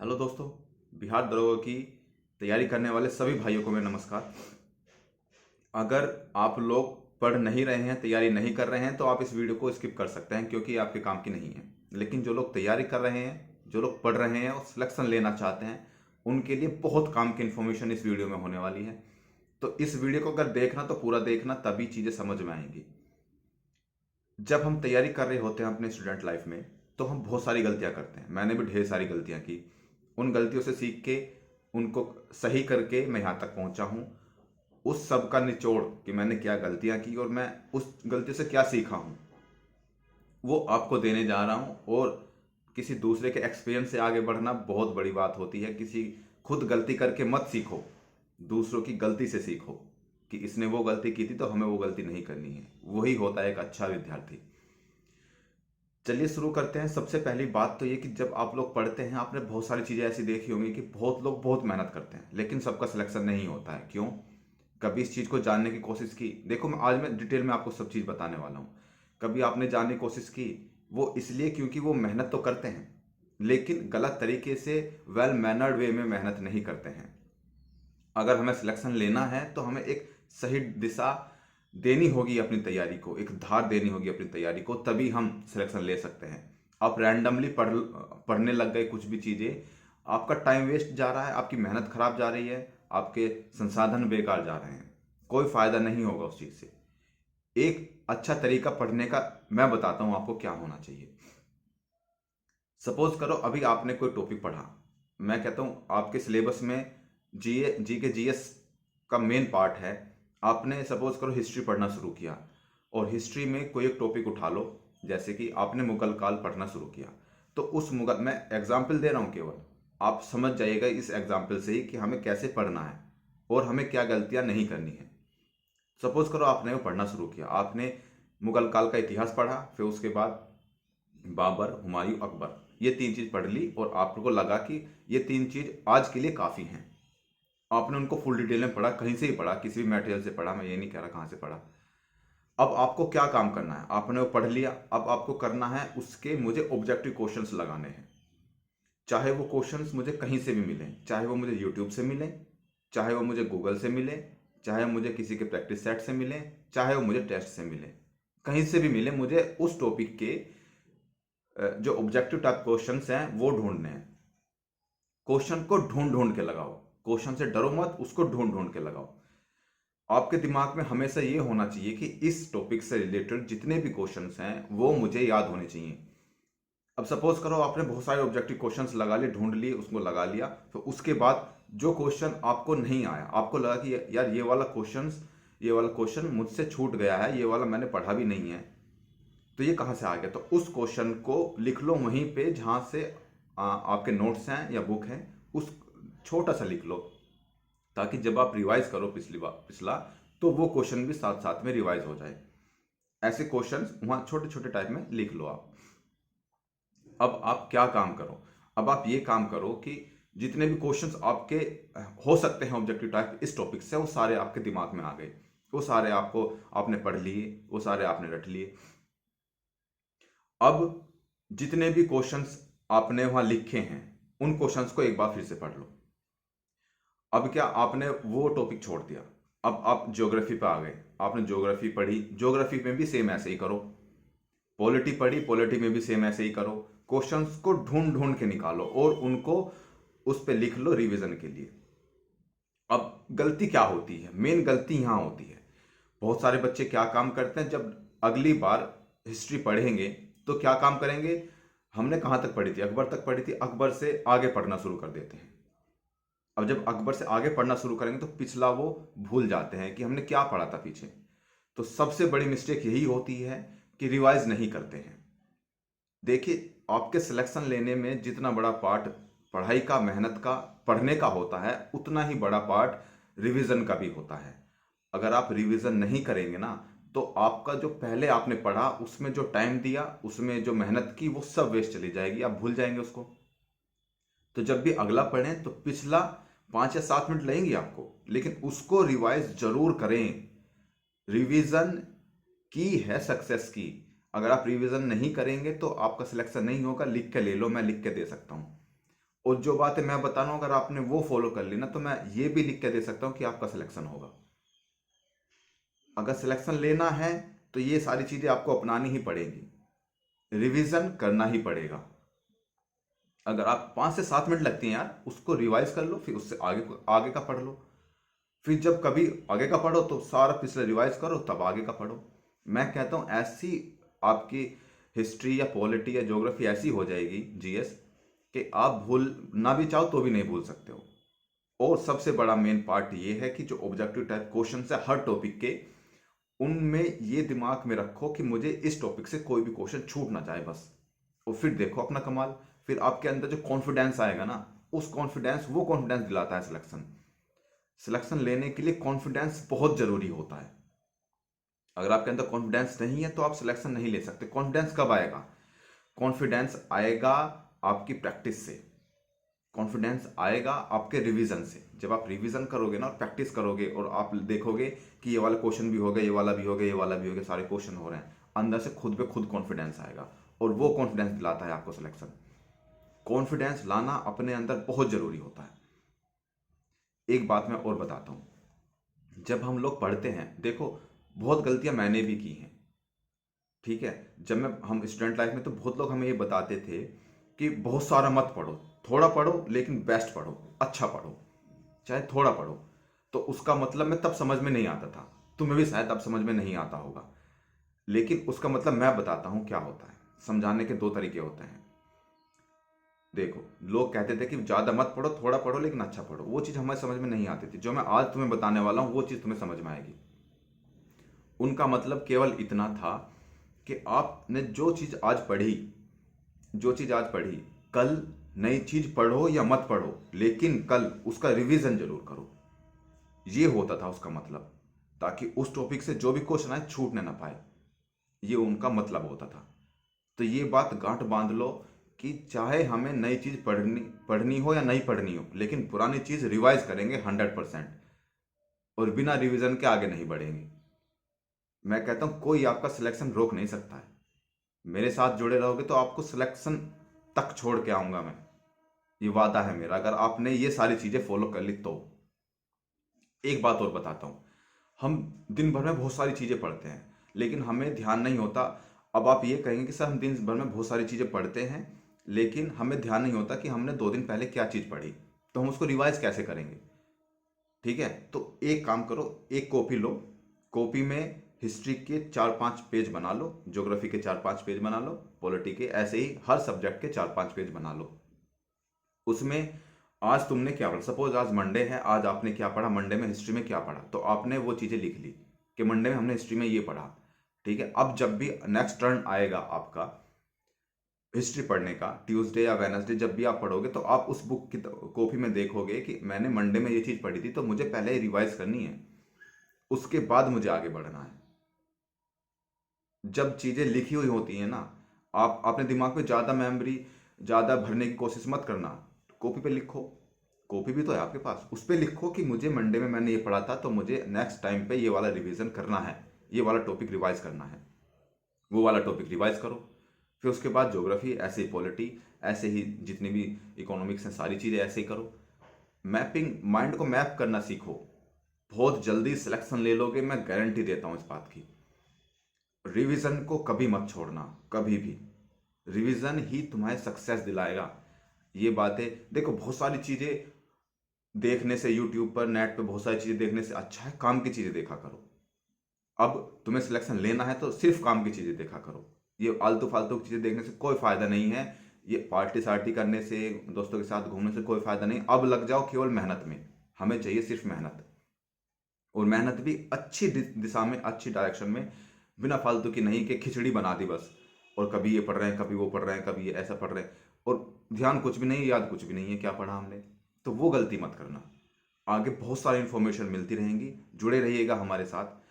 Hello दोस्तों। बिहार दरोगा की तैयारी करने वाले सभी भाइयों को मेरा नमस्कार। अगर आप लोग पढ़ नहीं रहे हैं, तैयारी नहीं कर रहे हैं, तो आप इस वीडियो को स्किप कर सकते हैं क्योंकि ये आपके काम की नहीं है। लेकिन जो लोग तैयारी कर रहे हैं, जो लोग पढ़ रहे हैं और सिलेक्शन लेना चाहते हैं, उनके लिए बहुत काम की इन्फॉर्मेशन इस वीडियो में होने वाली है। तो इस वीडियो को अगर देखना तो पूरा देखना, तभी चीज़ें समझ में आएंगी। जब हम तैयारी कर रहे होते हैं अपने स्टूडेंट लाइफ में, तो हम बहुत सारी गलतियां करते हैं। मैंने भी ढेर सारी गलतियां की। उन गलतियों से सीख के उनको सही करके मैं यहाँ तक पहुँचा हूँ। उस सब का निचोड़ कि मैंने क्या गलतियां की और मैं उस गलतियों से क्या सीखा हूँ, वो आपको देने जा रहा हूँ। और किसी दूसरे के एक्सपीरियंस से आगे बढ़ना बहुत बड़ी बात होती है। किसी खुद गलती करके मत सीखो, दूसरों की गलती से सीखो कि इसने वो गलती की थी तो हमें वो गलती नहीं करनी है। वही होता है एक अच्छा विद्यार्थी। चलिए शुरू करते हैं। सबसे पहली बात तो ये कि जब आप लोग पढ़ते हैं, आपने बहुत सारी चीज़ें ऐसी देखी होंगी कि बहुत लोग बहुत मेहनत करते हैं लेकिन सबका सिलेक्शन नहीं होता है। क्यों? कभी इस चीज़ को जानने की कोशिश की? देखो, मैं डिटेल में आपको सब चीज़ बताने वाला हूँ। कभी आपने जानने की कोशिश की? वो इसलिए क्योंकि वो मेहनत तो करते हैं लेकिन गलत तरीके से, वेल मैनर्ड वे में मेहनत नहीं करते हैं। अगर हमें सिलेक्शन लेना है तो हमें एक सही दिशा देनी होगी अपनी तैयारी को, एक धार देनी होगी अपनी तैयारी को, तभी हम सिलेक्शन ले सकते हैं। आप रैंडमली पढ़ने लग गए कुछ भी चीज़ें, आपका टाइम वेस्ट जा रहा है, आपकी मेहनत खराब जा रही है, आपके संसाधन बेकार जा रहे हैं। कोई फायदा नहीं होगा उस चीज़ से। एक अच्छा तरीका पढ़ने का मैं बताता हूँ आपको क्या होना चाहिए। सपोज करो अभी आपने कोई टॉपिक पढ़ा। मैं कहता हूँ आपके सिलेबस में जी के जीएस का मेन पार्ट है। आपने सपोज करो हिस्ट्री पढ़ना शुरू किया और हिस्ट्री में कोई एक टॉपिक उठा लो। जैसे कि आपने मुगल काल पढ़ना शुरू किया, तो उस मुगल, मैं एग्जाम्पल दे रहा हूँ केवल, आप समझ जाइएगा इस एग्जाम्पल से ही कि हमें कैसे पढ़ना है और हमें क्या गलतियाँ नहीं करनी है। सपोज करो आपने वो पढ़ना शुरू किया, आपने मुगल काल का इतिहास पढ़ा, फिर उसके बाद बाबर, हुमायूं, अकबर, ये तीन चीज पढ़ ली और आपको लगा कि ये तीन चीज आज के लिए काफी हैं। आपने उनको फुल डिटेल में पढ़ा, कहीं से ही पढ़ा, किसी भी मटेरियल से पढ़ा, मैं ये नहीं कह रहा कहाँ से पढ़ा। अब आपको क्या काम करना है? आपने वो पढ़ लिया, अब आपको करना है उसके मुझे ऑब्जेक्टिव क्वेश्चंस लगाने हैं। चाहे वो क्वेश्चंस मुझे कहीं से भी मिले, चाहे वो मुझे यूट्यूब से मिले, चाहे वो मुझे गूगल से मिले, चाहे मुझे किसी के प्रैक्टिस सेट से मिले, चाहे वो मुझे टेस्ट से मिले, कहीं से भी मिले, मुझे उस टॉपिक के जो ऑब्जेक्टिव टाइप क्वेश्चंस हैं वो ढूंढने हैं। क्वेश्चन को ढूंढ ढूंढ के लगाओ, क्वेश्चन से डरो मत, उसको ढूंढ ढूंढ के लगाओ। आपके दिमाग में हमेशा ये होना चाहिए कि इस टॉपिक से रिलेटेड जितने भी क्वेश्चंस हैं वो मुझे याद होने चाहिए। अब सपोज करो आपने बहुत सारे ऑब्जेक्टिव क्वेश्चंस लगा लिए, ढूंढ लिए, उसको लगा लिया, तो उसके बाद जो क्वेश्चन आपको नहीं आया, आपको लगा कि यार ये वाला क्वेश्चन मुझसे छूट गया है, ये वाला मैंने पढ़ा भी नहीं है, तो ये कहाँ से आ गया, तो उस क्वेश्चन को लिख लो वहीं पे जहाँ से आपके नोट्स हैं या बुक है, उस छोटा सा लिख लो, ताकि जब आप रिवाइज करो पिछली बार पिछला, तो वो क्वेश्चन भी साथ साथ में रिवाइज हो जाए। ऐसे क्वेश्चंस वहाँ छोटे छोटे टाइप में लिख लो आप। अब आप क्या काम करो? अब आप ये काम करो कि जितने भी क्वेश्चंस आपके हो सकते हैं ऑब्जेक्टिव टाइप इस टॉपिक से, वो सारे आपके दिमाग में आ गए, वो सारे आपने पढ़ लिए, वो सारे आपने रट लिए। अब जितने भी क्वेश्चंस आपने वहां लिखे हैं, उन क्वेश्चंस को एक बार फिर से पढ़ लो। अब क्या, आपने वो टॉपिक छोड़ दिया, अब आप ज्योग्राफी पे आ गए, आपने ज्योग्राफी पढ़ी, ज्योग्राफी में भी सेम ऐसे ही करो। पॉलिटी पढ़ी, पॉलिटी में भी सेम ऐसे ही करो। क्वेश्चंस को ढूंढ ढूंढ के निकालो और उनको उस पर लिख लो रिवीजन के लिए। अब गलती क्या होती है? मेन गलती यहां होती है, बहुत सारे बच्चे क्या काम करते हैं, जब अगली बार हिस्ट्री पढ़ेंगे तो क्या काम करेंगे, हमने कहाँ तक पढ़ी थी, अकबर तक पढ़ी थी, अकबर से आगे पढ़ना शुरू कर देते हैं। अब जब अकबर से आगे पढ़ना शुरू करेंगे तो पिछला वो भूल जाते हैं कि हमने क्या पढ़ा था पीछे। तो सबसे बड़ी मिस्टेक यही होती है कि रिवाइज नहीं करते हैं। देखिए, आपके सिलेक्शन लेने में जितना बड़ा पार्ट पढ़ाई का, मेहनत का, पढ़ने का होता है, उतना ही बड़ा पार्ट रिवीजन का भी होता है। अगर आप रिवीजन नहीं करेंगे ना, तो आपका जो पहले आपने पढ़ा, उसमें जो टाइम दिया, उसमें जो मेहनत की, वो सब वेस्ट चली जाएगी, आप भूल जाएंगे उसको। तो जब भी अगला पढ़ें तो पिछला 5 या 7 मिनट लगेंगे आपको, लेकिन उसको रिवाइज जरूर करें। रिवीजन की है सक्सेस की। अगर आप रिवीजन नहीं करेंगे तो आपका सिलेक्शन नहीं होगा। लिख के ले लो, मैं लिख के दे सकता हूं। और जो बातें मैं बता रहा हूँ अगर आपने वो फॉलो कर ली ना, तो मैं ये भी लिख के दे सकता हूँ कि आपका सिलेक्शन होगा। अगर सिलेक्शन लेना है तो ये सारी चीज़ें आपको अपनानी ही पड़ेगी, रिवीजन करना ही पड़ेगा। अगर आप 5 से 7 मिनट लगती हैं यार, उसको रिवाइज कर लो, फिर उससे आगे आगे का पढ़ लो। फिर जब कभी आगे का पढ़ो तो सारा पिछले रिवाइज करो, तब आगे का पढ़ो। मैं कहता हूँ ऐसी आपकी हिस्ट्री या पॉलिटी या ज्योग्राफी ऐसी हो जाएगी, जीएस, कि आप भूल ना भी चाहो तो भी नहीं भूल सकते हो। और सबसे बड़ा मेन पार्ट ये है कि जो ऑब्जेक्टिव टाइप क्वेश्चन है हर टॉपिक के, उनमें ये दिमाग में रखो कि मुझे इस टॉपिक से कोई भी क्वेश्चन छूट ना जाए बस। और फिर देखो अपना कमाल। फिर आपके अंदर जो कॉन्फिडेंस आएगा ना, उस कॉन्फिडेंस वो कॉन्फिडेंस दिलाता है सिलेक्शन। सिलेक्शन लेने के लिए कॉन्फिडेंस बहुत जरूरी होता है। अगर आपके अंदर कॉन्फिडेंस नहीं है तो आप सिलेक्शन नहीं ले सकते। कॉन्फिडेंस कब आएगा? कॉन्फिडेंस आएगा आपकी प्रैक्टिस से। कॉन्फिडेंस आएगा आपके रिवीजन से। जब आप रिवीजन करोगे ना और प्रैक्टिस करोगे और आप देखोगे कि ये वाला क्वेश्चन भी हो गया, ये वाला भी हो गया, ये वाला भी हो गया, सारे क्वेश्चन हो रहे हैं, अंदर से खुद पे खुद कॉन्फिडेंस आएगा। और वो कॉन्फिडेंस दिलाता है आपको सिलेक्शन। कॉन्फिडेंस लाना अपने अंदर बहुत जरूरी होता है। एक बात मैं और बताता हूं, जब हम लोग पढ़ते हैं, देखो बहुत गलतियां मैंने भी की हैं, ठीक है। जब हम स्टूडेंट लाइफ में, तो बहुत लोग हमें ये बताते थे कि बहुत सारा मत पढ़ो, थोड़ा पढ़ो लेकिन बेस्ट पढ़ो, अच्छा पढ़ो, चाहे थोड़ा पढ़ो। तो उसका मतलब मैं तब समझ में नहीं आता था, तुम्हें भी शायद अब समझ में नहीं आता होगा, लेकिन उसका मतलब मैं बताता हूं क्या होता है। समझाने के दो तरीके होते हैं। देखो, लोग कहते थे कि ज्यादा मत पढ़ो, थोड़ा पढ़ो लेकिन अच्छा पढ़ो। वो चीज हमें समझ में नहीं आती थी। जो मैं आज तुम्हें बताने वाला हूं वो चीज तुम्हें समझ में आएगी। उनका मतलब केवल इतना था कि आपने जो चीज आज पढ़ी, जो चीज आज पढ़ी, कल नई चीज पढ़ो या मत पढ़ो, लेकिन कल उसका रिवीजन जरूर करो। ये होता था उसका मतलब, ताकि उस टॉपिक से जो भी क्वेश्चन आए छूटने ना पाए। ये उनका मतलब होता था। तो ये बात गांठ बांध लो कि चाहे हमें नई चीज पढ़नी पढ़नी हो या नहीं पढ़नी हो, लेकिन पुरानी चीज रिवाइज करेंगे 100%। और बिना रिवीजन के आगे नहीं बढ़ेंगे। मैं कहता हूं कोई आपका सिलेक्शन रोक नहीं सकता है। मेरे साथ जुड़े रहोगे तो आपको सिलेक्शन तक छोड़ के आऊंगा मैं। ये वादा है मेरा, अगर आपने ये सारी चीजें फॉलो कर ली तो। एक बात और बताता हूँ, हम दिन भर में बहुत सारी चीज़ें पढ़ते हैं लेकिन हमें ध्यान नहीं होता। अब आप ये कहेंगे कि सर हम दिन भर में बहुत सारी चीज़ें पढ़ते हैं लेकिन हमें ध्यान नहीं होता कि हमने 2 दिन पहले क्या चीज़ पढ़ी, तो हम उसको रिवाइज कैसे करेंगे? ठीक है, तो एक काम करो, एक कॉपी लो, कॉपी में हिस्ट्री के 4-5 पेज बना लो, ज्योग्राफी के 4-5 पेज बना लो, पॉलिटी के, ऐसे ही हर सब्जेक्ट के 4-5 पेज बना लो। उसमें आज तुमने क्या पढ़ा, सपोज आज मंडे है, आज आपने क्या पढ़ा, मंडे में हिस्ट्री में क्या पढ़ा, तो आपने वो चीज़ें लिख ली कि मंडे में हमने हिस्ट्री में ये पढ़ा। ठीक है, अब जब भी नेक्स्ट टर्न आएगा आपका हिस्ट्री पढ़ने का, ट्यूसडे या वेनसडे जब भी आप पढ़ोगे, तो आप उस बुक की कॉपी में देखोगे कि मैंने मंडे में ये चीज़ पढ़ी थी, तो मुझे पहले रिवाइज करनी है, उसके बाद मुझे आगे बढ़ना है। जब चीज़ें लिखी हुई होती हैं ना, आप अपने दिमाग में ज़्यादा मेमोरी ज़्यादा भरने की कोशिश मत करना। कॉपी पे लिखो, कॉपी भी तो है आपके पास, उस पर लिखो कि मुझे मंडे में मैंने ये पढ़ा था, तो मुझे नेक्स्ट टाइम पे ये वाला रिवीजन करना है, ये वाला टॉपिक रिवाइज करना है। वो वाला टॉपिक रिवाइज करो। फिर उसके बाद ज्योग्राफी, ऐसे ही पॉलिटी, ऐसे ही जितनी भी इकोनॉमिक्स हैं, सारी चीज़ें ऐसे ही करो। मैपिंग, माइंड को मैप करना सीखो। बहुत जल्दी सिलेक्शन ले लोगे, मैं गारंटी देता हूँ इस बात की। रिवीजन को कभी मत छोड़ना, कभी भी। रिवीजन ही तुम्हें सक्सेस दिलाएगा। ये बातें देखो, बहुत सारी चीज़ें देखने से, यूट्यूब पर, नेट पे बहुत सारी चीज़ें देखने से अच्छा है काम की चीज़ें देखा करो। अब तुम्हें सिलेक्शन लेना है तो सिर्फ काम की चीज़ें देखा करो। ये आलतू फालतू की चीज़ें देखने से कोई फ़ायदा नहीं है। ये पार्टी सार्टी करने से, दोस्तों के साथ घूमने से कोई फ़ायदा नहीं। अब लग जाओ केवल मेहनत में। हमें चाहिए सिर्फ मेहनत, और मेहनत भी अच्छी दिशा में, अच्छी डायरेक्शन में, बिना फालतू की नहीं कि खिचड़ी बना दी बस, और कभी ये पढ़ रहे हैं, कभी वो पढ़ रहे हैं, कभी ये ऐसा पढ़ रहे हैं, और ध्यान कुछ भी नहीं, याद कुछ भी नहीं है क्या पढ़ा हमने। तो वो गलती मत करना। आगे बहुत सारी इन्फॉर्मेशन मिलती रहेंगी, जुड़े रहिएगा हमारे साथ।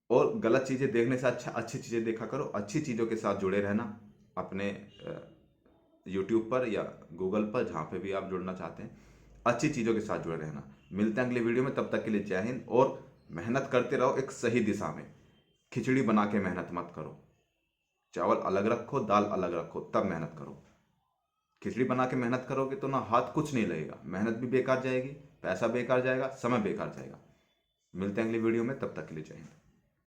और गलत चीज़ें देखने से अच्छा अच्छी चीज़ें देखा करो। अच्छी चीज़ों के साथ जुड़े रहना, अपने यूट्यूब पर या गूगल पर, जहाँ पे भी आप जुड़ना चाहते हैं, अच्छी चीज़ों के साथ जुड़े रहना। मिलते हैं अगले वीडियो में, तब तक के लिए जय हिंद। और मेहनत करते रहो एक सही दिशा में। खिचड़ी बना के मेहनत मत करो। चावल अलग रखो, दाल अलग रखो, तब मेहनत करो। खिचड़ी बना के मेहनत करोगे तो ना हाथ कुछ नहीं लगेगा, मेहनत भी बेकार जाएगी, पैसा बेकार जाएगा, समय बेकार जाएगा। मिलते हैं अगली वीडियो में, तब तक के लिए जय हिंद।